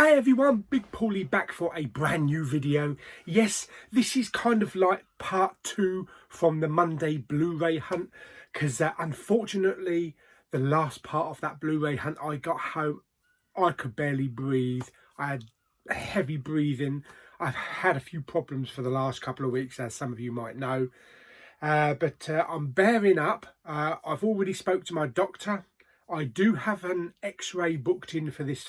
Hi everyone, Big Paulie back for a brand new video. Yes, this is kind of like part 2 from the Monday Blu-ray hunt, because unfortunately the last part of that Blu-ray hunt, I got home, I could barely breathe. I had heavy breathing. I've had a few problems for the last couple of weeks, as some of you might know, but I'm bearing up. I've already spoke to my doctor. I do have an X-ray booked in for this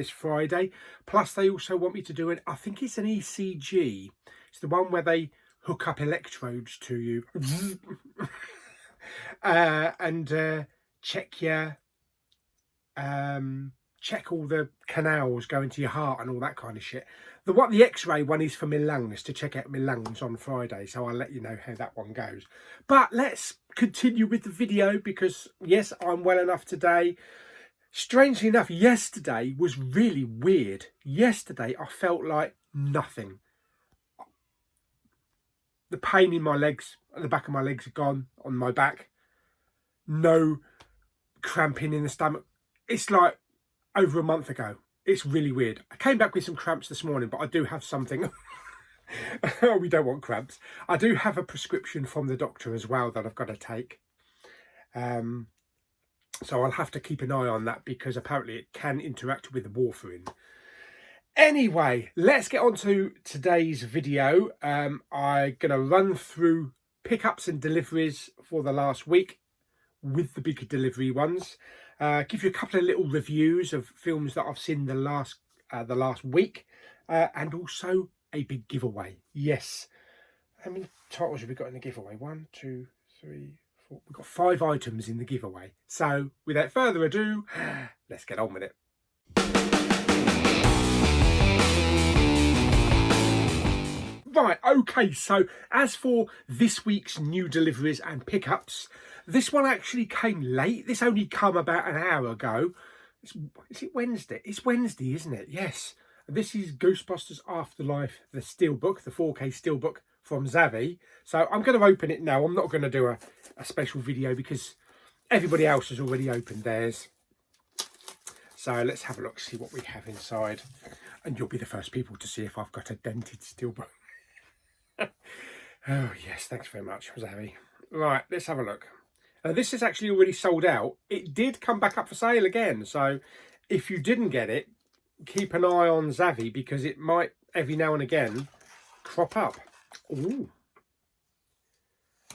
Friday. Plus, they also want me to do I think it's an ECG. It's the one where they hook up electrodes to you and check your check all the canals going to your heart and all that kind of shit. The X-ray one is for my lungs, to check out my lungs on Friday, so I'll let you know how that one goes. But let's continue with the video, because yes, I'm well enough today. Strangely enough, yesterday was really weird. Yesterday I felt like nothing. The pain in my legs, at the back of my legs, are gone, on my back. No cramping in the stomach. It's like over a month ago. It's really weird. I came back with some cramps this morning, but I do have something. We don't want cramps. I do have a prescription from the doctor as well that I've got to take. So I'll have to keep an eye on that, because apparently it can interact with the warfarin. Anyway, let's get on to today's video. I'm going to run through pickups and deliveries for the last week with the big delivery ones. Give you a couple of little reviews of films that I've seen the last week, and also a big giveaway. Yes, how many titles have we got in the giveaway? 1, 2, 3, 4. We've got 5 items in the giveaway. So without further ado, let's get on with it. Right, okay, so as for this week's new deliveries and pickups, this one actually came late. This only come about an hour ago. Is it Wednesday? It's Wednesday, isn't it? Yes. This is Ghostbusters Afterlife, the Steelbook, the 4K Steelbook from Zavvi. So I'm going to open it now. I'm not going to do a special video because everybody else has already opened theirs. So let's have a look, see what we have inside. And you'll be the first people to see if I've got a dented Steelbook. Oh, yes, thanks very much, Zavvi. Right, let's have a look. This is actually already sold out. It did come back up for sale again. So if you didn't get it, keep an eye on Zavvi, because it might every now and again crop up. Ooh.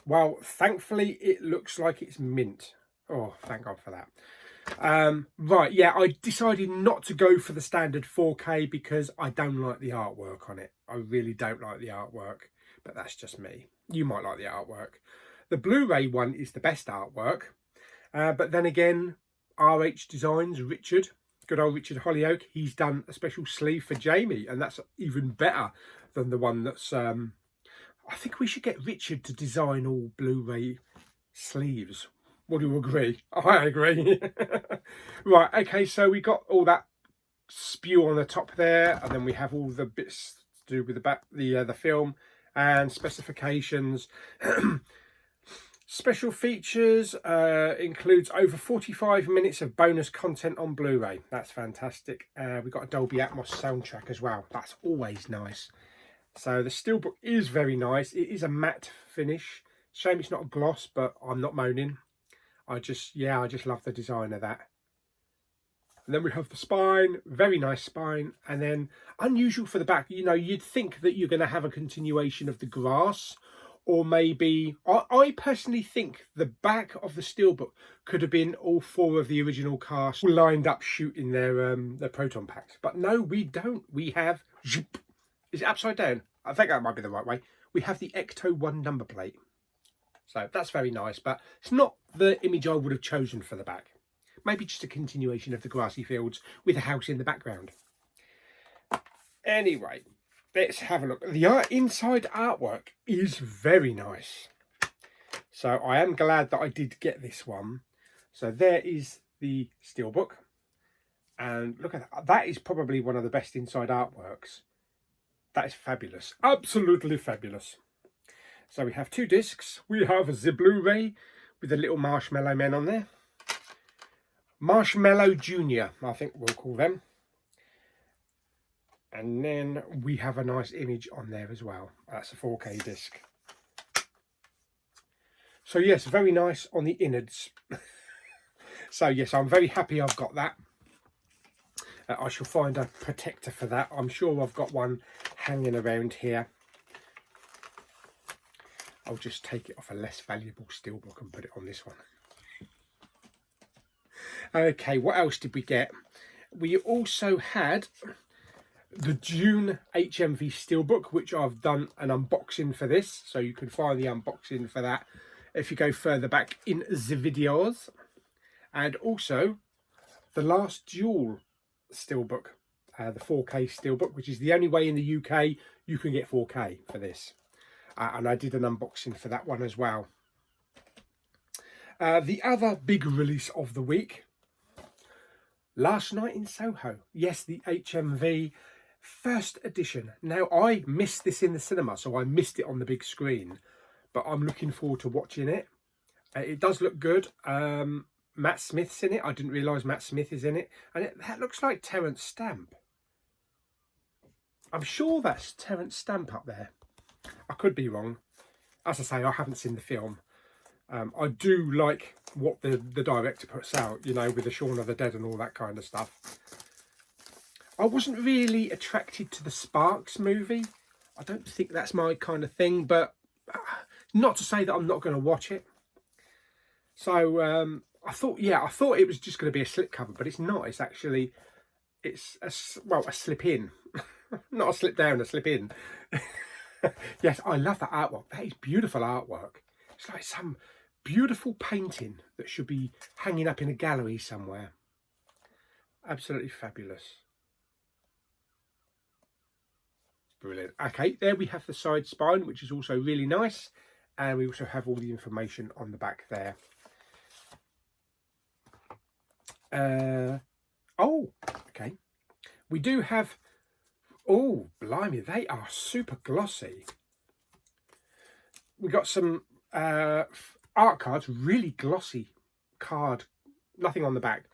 Well, thankfully, it looks like it's mint. Oh, thank God for that. Right, yeah, I decided not to go for the standard 4K because I don't like the artwork on it. I really don't like the artwork, but that's just me. You might like the artwork. The Blu-ray one is the best artwork, but then again, RH Designs, Richard, good old Richard Hollyoake, he's done a special sleeve for Jamie, and that's even better than the one that's... I think we should get Richard to design all Blu-ray sleeves. Would you agree? I agree. Right, okay, so we got all that spew on the top there, and then we have all the bits to do with the back, the film and specifications. Special features includes over 45 minutes of bonus content on Blu-ray. That's fantastic. We've got a Dolby Atmos soundtrack as well. That's always nice. So the Steelbook is very nice. It is a matte finish. Shame it's not a gloss, but I'm not moaning. I just love the design of that. And then we have the spine, very nice spine. And then unusual for the back. You know, you'd think that you're going to have a continuation of the grass. Or maybe, I personally think the back of the Steelbook could have been all 4 of the original cast lined up shooting their proton packs. But no, we don't. We have, is it upside down? I think that might be the right way. We have the Ecto 1 number plate. So that's very nice, but it's not the image I would have chosen for the back. Maybe just a continuation of the grassy fields with a house in the background. Anyway, let's have a look. The inside artwork is very nice. So I am glad that I did get this one. So there is the Steelbook. And look at that. That is probably one of the best inside artworks. That is fabulous. Absolutely fabulous. So we have 2 discs. We have the Blu-ray with the little marshmallow men on there. Marshmallow Junior, I think we'll call them. And then we have a nice image on there as well. That's a 4K disc. So yes, very nice on the innards. So yes, I'm very happy I've got that. I shall find a protector for that. I'm sure I've got one hanging around here. I'll just take it off a less valuable steelbook and put it on this one. Okay, what else did we get? We also had the Dune HMV steelbook, which I've done an unboxing for this. So you can find the unboxing for that if you go further back in the videos. And also the Last Duel steelbook, the 4K steelbook, which is the only way in the UK you can get 4K for this. And I did an unboxing for that one as well. The other big release of the week, Last Night in Soho. Yes, the HMV first edition. Now, I missed this in the cinema, so I missed it on the big screen. But I'm looking forward to watching it. It does look good. Matt Smith's in it. I didn't realise Matt Smith is in it. And that looks like Terence Stamp. I'm sure that's Terence Stamp up there. I could be wrong. As I say, I haven't seen the film. I do like what the director puts out, you know, with the Shaun of the Dead and all that kind of stuff. I wasn't really attracted to the Sparks movie. I don't think that's my kind of thing, but not to say that I'm not going to watch it. So I thought it was just going to be a slipcover, but it's not. It's actually, it's a slip in. Not a slip down, a slip in. Yes, I love that artwork. That is beautiful artwork. It's like some beautiful painting that should be hanging up in a gallery somewhere. Absolutely fabulous. Brilliant. Okay, there we have the side spine, which is also really nice. And we also have all the information on the back there. Oh, okay. We do have... Oh, blimey, they are super glossy. We got some art cards, really glossy card. Nothing on the back.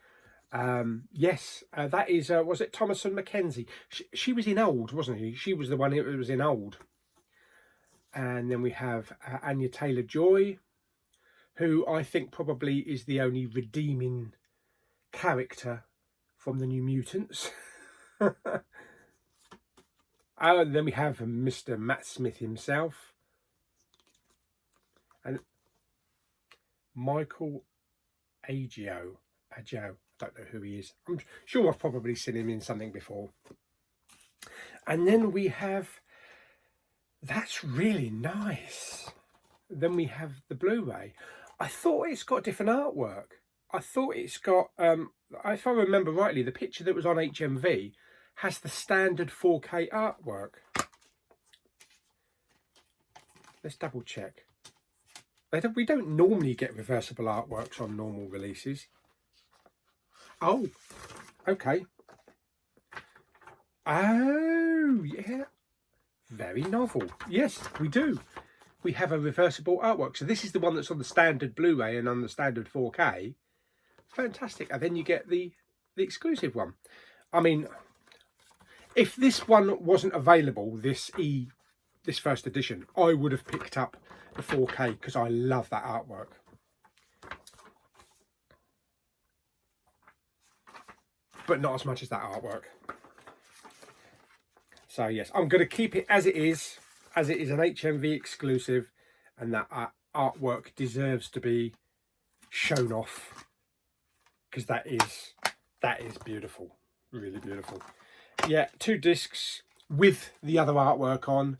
Yes, that is, was it Thomasin McKenzie? She was in Old, wasn't she? She was the one who was in Old. And then we have Anya Taylor-Joy, who I think probably is the only redeeming character from the New Mutants. And then we have Mr. Matt Smith himself. And Michael Agio. I don't know who he is. I'm sure I've probably seen him in something before. And then we have... That's really nice. Then we have the Blu-ray. I thought it's got different artwork. I thought it's got... if I remember rightly, the picture that was on HMV has the standard 4K artwork. Let's double check. We don't normally get reversible artworks on normal releases. Oh, okay. Oh, yeah. Very novel. Yes, we do. We have a reversible artwork. So this is the one that's on the standard Blu-ray and on the standard 4K. Fantastic. And then you get the exclusive one. I mean... If this one wasn't available, this first edition, I would have picked up the 4K because I love that artwork. But not as much as that artwork. So yes, I'm going to keep it as it is an HMV exclusive, and that artwork deserves to be shown off because that is beautiful, really beautiful. Yeah, 2 discs with the other artwork on,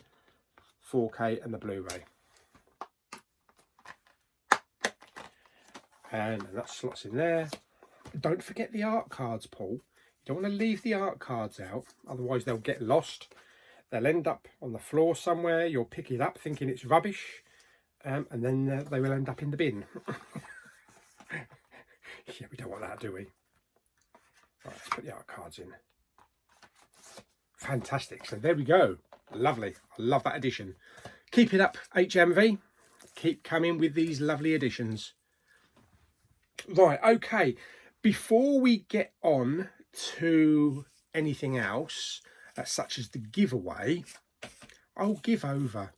4K and the Blu-ray. And that slots in there. Don't forget the art cards, Paul. You don't want to leave the art cards out, otherwise they'll get lost. They'll end up on the floor somewhere. You'll pick it up thinking it's rubbish, and then they will end up in the bin. Yeah, we don't want that, do we? Right, let's put the art cards in. Fantastic. So there we go. Lovely. I love that edition. Keep it up, HMV. Keep coming with these lovely editions. Right, okay. Before we get on to anything else, such as The Giveaway, I'll give over.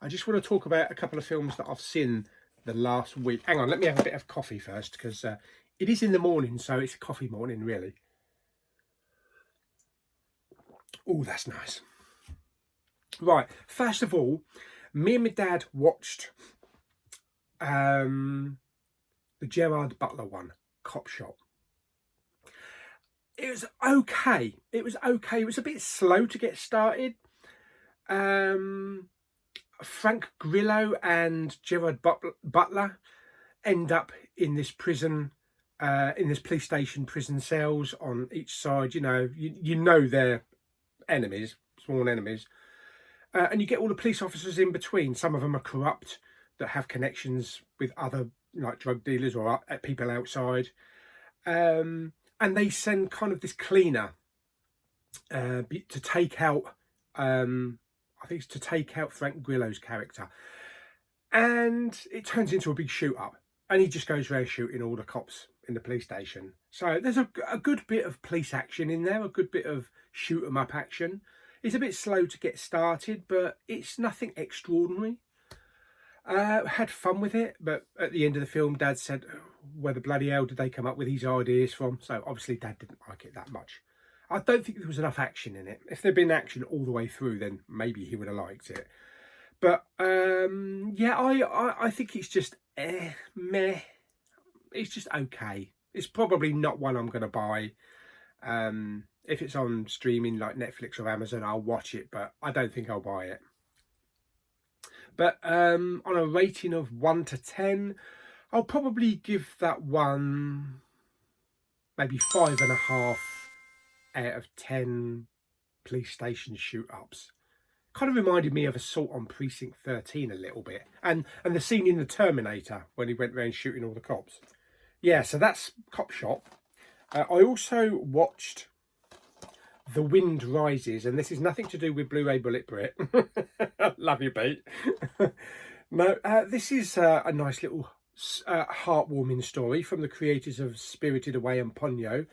I just want to talk about a couple of films that I've seen the last week. Hang on, let me have a bit of coffee first, because it is in the morning, so it's a coffee morning, really. Oh, that's nice. Right, first of all, me and my dad watched the Gerard Butler one, Cop Shop. It was okay. It was okay. It was a bit slow to get started. Frank Grillo and Gerard Butler end up in this prison, in this police station, prison cells on each side. You know they're enemies, sworn enemies. And you get all the police officers in between. Some of them are corrupt, that have connections with other, like, drug dealers or people outside. And they send kind of this cleaner to take out, I think it's to take out Frank Grillo's character. And it turns into a big shoot up. And he just goes around shooting all the cops in the police station. So there's a good bit of police action in there, a good bit of shoot 'em up action. It's a bit slow to get started, but it's nothing extraordinary. Had fun with it, but at the end of the film, Dad said, where the bloody hell did they come up with these ideas from? So obviously Dad didn't like it that much. I don't think there was enough action in it. If there'd been action all the way through, then maybe he would have liked it. But yeah, I think it's just meh. It's just okay. It's probably not one I'm going to buy. If it's on streaming like Netflix or Amazon, I'll watch it, but I don't think I'll buy it. But on a rating of 1 to 10, I'll probably give that one maybe 5.5 out of 10 police station shoot-ups. Kind of reminded me of Assault on Precinct 13 a little bit. And the scene in The Terminator when he went around shooting all the cops. Yeah, so that's Cop Shop. I also watched The Wind Rises, and this is nothing to do with Blu-ray Bullet Brit. Love you, Pete. No, this is a nice little heartwarming story from the creators of Spirited Away and Ponyo.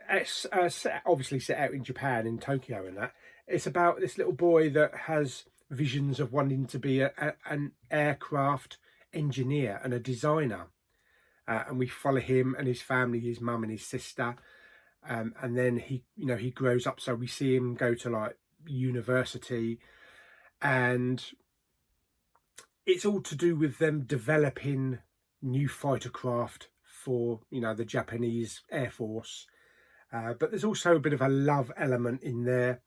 It's obviously set out in Japan, in Tokyo and that. It's about this little boy that has visions of wanting to be an aircraft engineer and a designer. And we follow him and his family, his mum and his sister. And then he grows up. So we see him go to like university, and it's all to do with them developing new fighter craft for, the Japanese Air Force. But there's also a bit of a love element in there.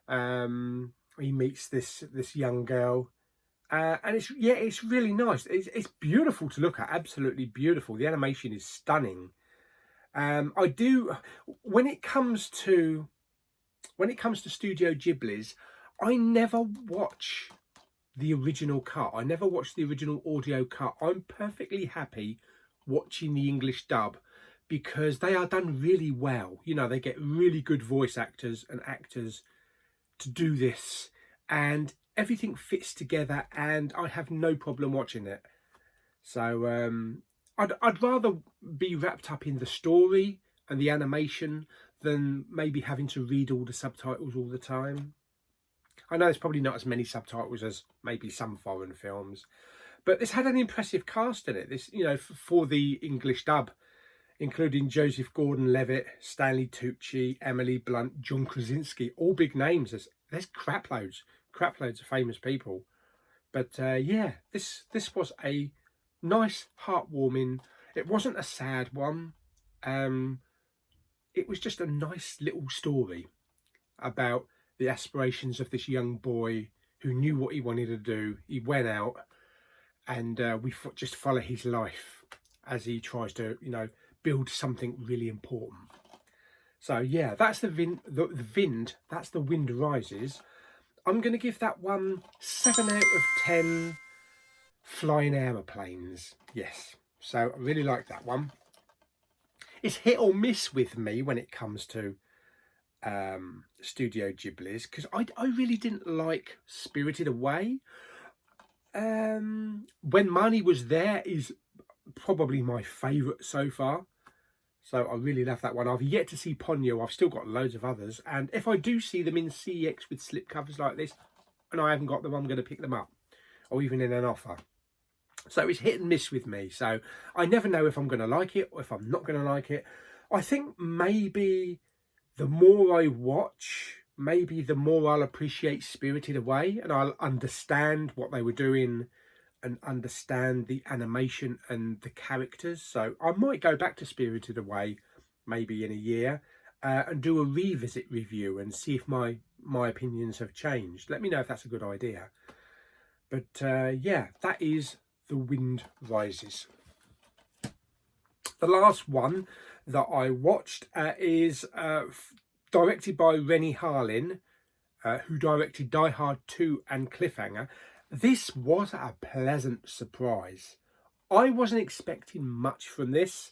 He meets this young girl. And it's really nice. It's beautiful to look at, absolutely beautiful. The animation is stunning. When it comes to Studio Ghibli's, I never watch the original cut. I never watch the original audio cut. I'm perfectly happy watching the English dub because they are done really well. They get really good voice actors and actors to do this, and everything fits together, and I have no problem watching it. So I'd rather be wrapped up in the story and the animation than maybe having to read all the subtitles all the time. I know there's probably not as many subtitles as maybe some foreign films, but this had an impressive cast in it. This, for the English dub, including Joseph Gordon-Levitt, Stanley Tucci, Emily Blunt, John Krasinski, all big names. There's crap loads of famous people. But yeah, this was a nice, heartwarming. It wasn't a sad one. It was just a nice little story about the aspirations of this young boy who knew what he wanted to do. He went out, and we just follow his life as he tries to, build something really important. So yeah, that's the Wind. That's The Wind Rises. I'm going to give that one 7 out of 10 flying aeroplanes. Yes, so I really like that one. It's hit or miss with me when it comes to Studio Ghibli's, because I really didn't like Spirited Away. When Money Was There is probably my favourite so far. So I really love that one. I've yet to see Ponyo. I've still got loads of others. And if I do see them in CEX with slip covers like this, and I haven't got them, I'm going to pick them up. Or even in an offer. So it's hit and miss with me. So I never know if I'm going to like it or if I'm not going to like it. I think maybe the more I watch, maybe the more I'll appreciate Spirited Away, and I'll understand what they were doing and understand the animation and the characters. So I might go back to Spirited Away maybe in a year and do a revisit review and see if my opinions have changed. Let me know if that's a good idea. But yeah, that is The Wind Rises. The last one that I watched is directed by Renny Harlin, who directed Die Hard 2 and Cliffhanger. This was a pleasant surprise. I wasn't expecting much from this.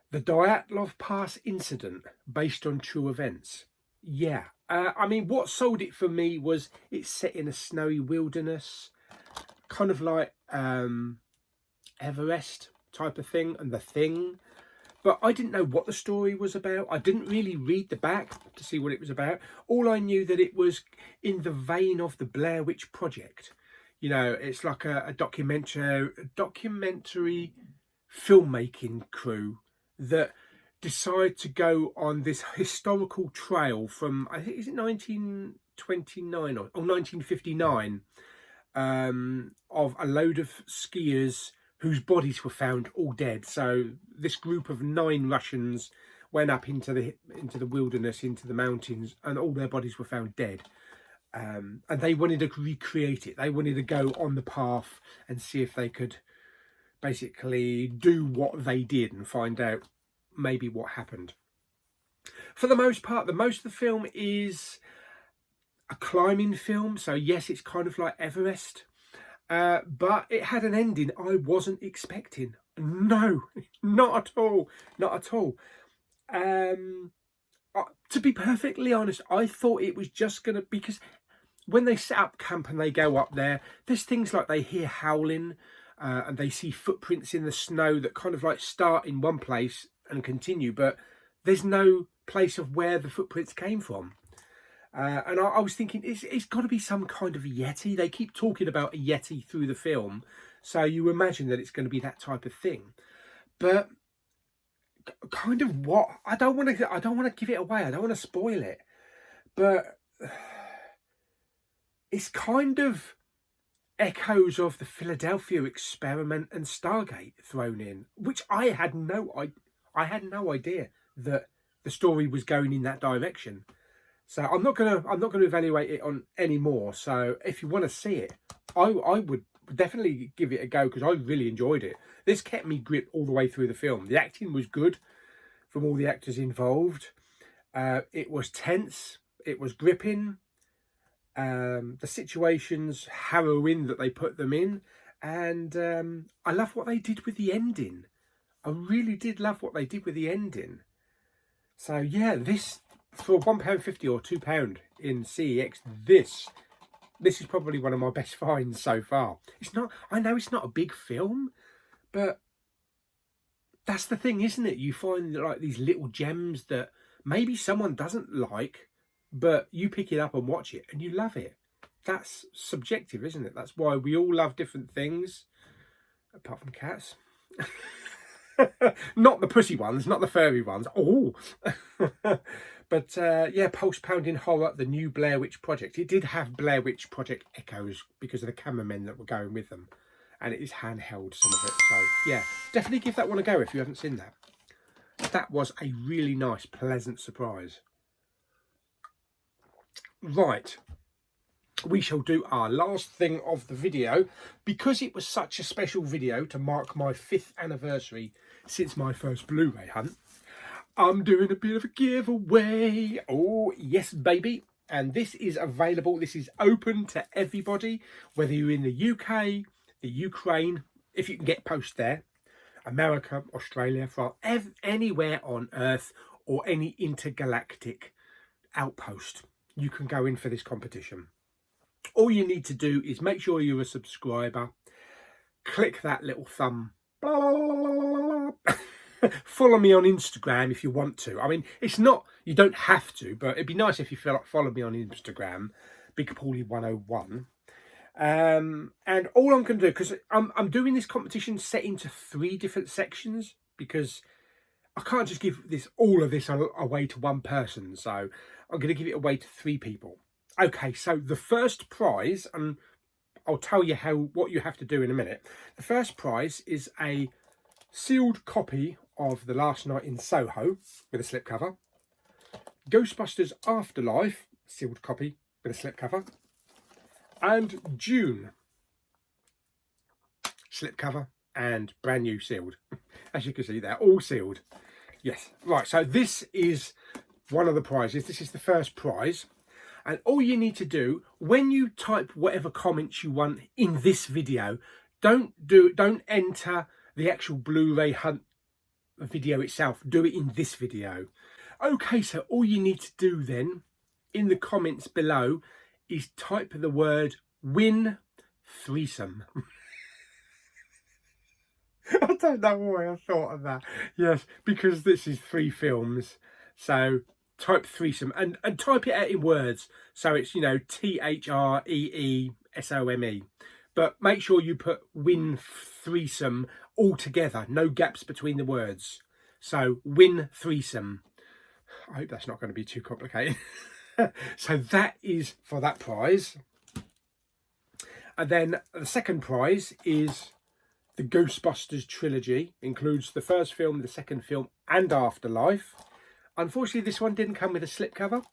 The Dyatlov Pass incident, based on true events. Yeah, I mean, what sold it for me was it's set in a snowy wilderness, kind of like Everest type of thing and The Thing. But I didn't know what the story was about. I didn't really read the back to see what it was about. All I knew that it was in the vein of the Blair Witch Project. You know, it's like a documentary filmmaking crew that decide to go on this historical trail from, I think, is it 1929 or 1959, of a load of skiers whose bodies were found all dead. So this group of 9 Russians went up into the wilderness, into the mountains, and all their bodies were found dead. And they wanted to recreate it. They wanted to go on the path and see if they could basically do what they did and find out maybe what happened. For the most part, most of the film is a climbing film. So yes, it's kind of like Everest. But it had an ending I wasn't expecting. No, not at all. Not at all. To be perfectly honest, I thought it was just going to... Because when they set up camp and they go up there, there's things like they hear howling and they see footprints in the snow that kind of like start in one place and continue. But there's no place of where the footprints came from. And I was thinking, it's got to be some kind of Yeti. They keep talking about a Yeti through the film, so you imagine that it's going to be that type of thing. But kind of what? I don't want to give it away. I don't want to spoil it. But it's kind of echoes of the Philadelphia Experiment and Stargate thrown in, which I had no idea that the story was going in that direction. So I'm not gonna evaluate it on any more. So if you want to see it, I would definitely give it a go, because I really enjoyed it. This kept me gripped all the way through the film. The acting was good from all the actors involved. It was tense. It was gripping. The situations harrowing that they put them in, and I love what they did with the ending. I really did love what they did with the ending. So yeah, this, for £1.50 or £2 in CEX, this is probably one of my best finds so far. It's not, I know it's not a big film, but that's the thing, isn't it? You find like these little gems that maybe someone doesn't like, but you pick it up and watch it and you love it. That's subjective, isn't it? That's why we all love different things, apart from cats. Not the pussy ones, not the furry ones. Oh. But yeah, Pulse Pounding Horror, the new Blair Witch Project. It did have Blair Witch Project echoes because of the cameramen that were going with them. And it is handheld, some of it. So yeah, definitely give that one a go if you haven't seen that. That was a really nice, pleasant surprise. Right. We shall do our last thing of the video, because it was such a special video to mark my 5th anniversary since my first Blu-ray hunt. I'm doing a bit of a giveaway. Oh, yes, baby. And this is available. This is open to everybody, whether you're in the UK, the Ukraine, if you can get post there, America, Australia, France, anywhere on Earth, or any intergalactic outpost. You can go in for this competition. All you need to do is make sure you're a subscriber. Click that little thumb. Follow me on Instagram if you want to. I mean, it's not, you don't have to, but it'd be nice if you feel like follow me on Instagram, BigPaulie101. And all I'm going to do, because I'm doing this competition set into 3 different sections, because I can't just give all of this away to one person. So I'm going to give it away to 3 people. Okay, so the first prize, and I'll tell you what you have to do in a minute. The first prize is a sealed copy of The Last Night in Soho with a slipcover. Ghostbusters Afterlife, sealed copy with a slipcover. And Dune, slipcover and brand new sealed. As you can see, they're all sealed. Yes, right, so this is one of the prizes. This is the first prize. And all you need to do, when you type whatever comments you want in this video, don't enter the actual Blu-ray hunt video itself. Do it in this video. Okay, so all you need to do then, in the comments below, is type the word win threesome. I don't know why I thought of that. Yes, because this is 3 films. So type threesome and type it out in words. So it's, you know, THREESOME. But make sure you put win threesome all together. No gaps between the words. So win threesome. I hope that's not going to be too complicated. So that is for that prize. And then the second prize is the Ghostbusters trilogy. Includes the first film, the second film, and Afterlife. Unfortunately, this one didn't come with a slipcover.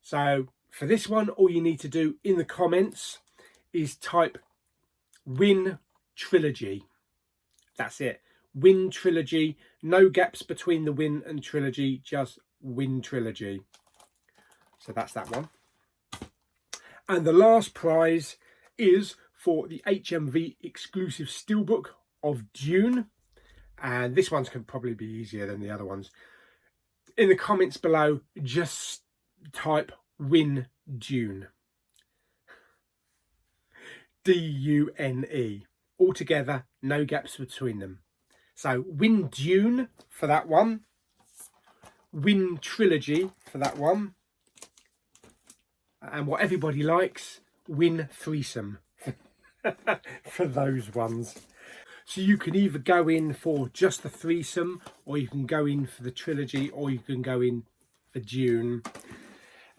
So for this one, all you need to do in the comments is type win trilogy. That's it. Win trilogy. No gaps between the win and trilogy. Just win trilogy. So that's that one. And the last prize is for the HMV exclusive steelbook of Dune. And this one's can probably be easier than the other ones. In the comments below, just type win Dune. D-U-N-E. All together, no gaps between them. So win Dune for that one. Win trilogy for that one. And what everybody likes, win threesome for those ones. So you can either go in for just the threesome, or you can go in for the trilogy, or you can go in for Dune.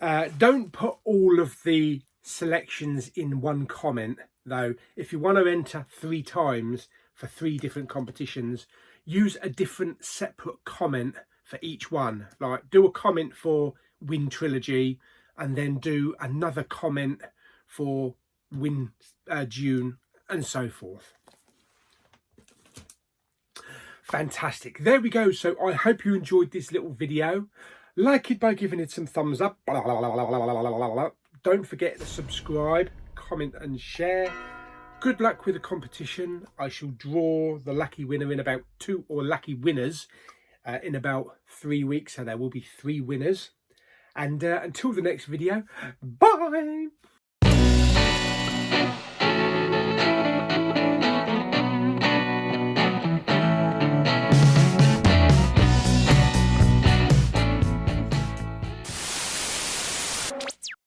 Don't put all of the selections in one comment, though. If you want to enter 3 times for 3 different competitions, use a different separate comment for each one. Like, do a comment for win trilogy, and then do another comment for win Dune, and so forth. Fantastic. There we go. So I hope you enjoyed this little video. Like it by giving it some thumbs up. Don't forget to subscribe, comment and share. Good luck with the competition. I shall draw the lucky winner in about 2 or lucky winners in about 3 weeks. So there will be 3 winners. And until the next video, bye!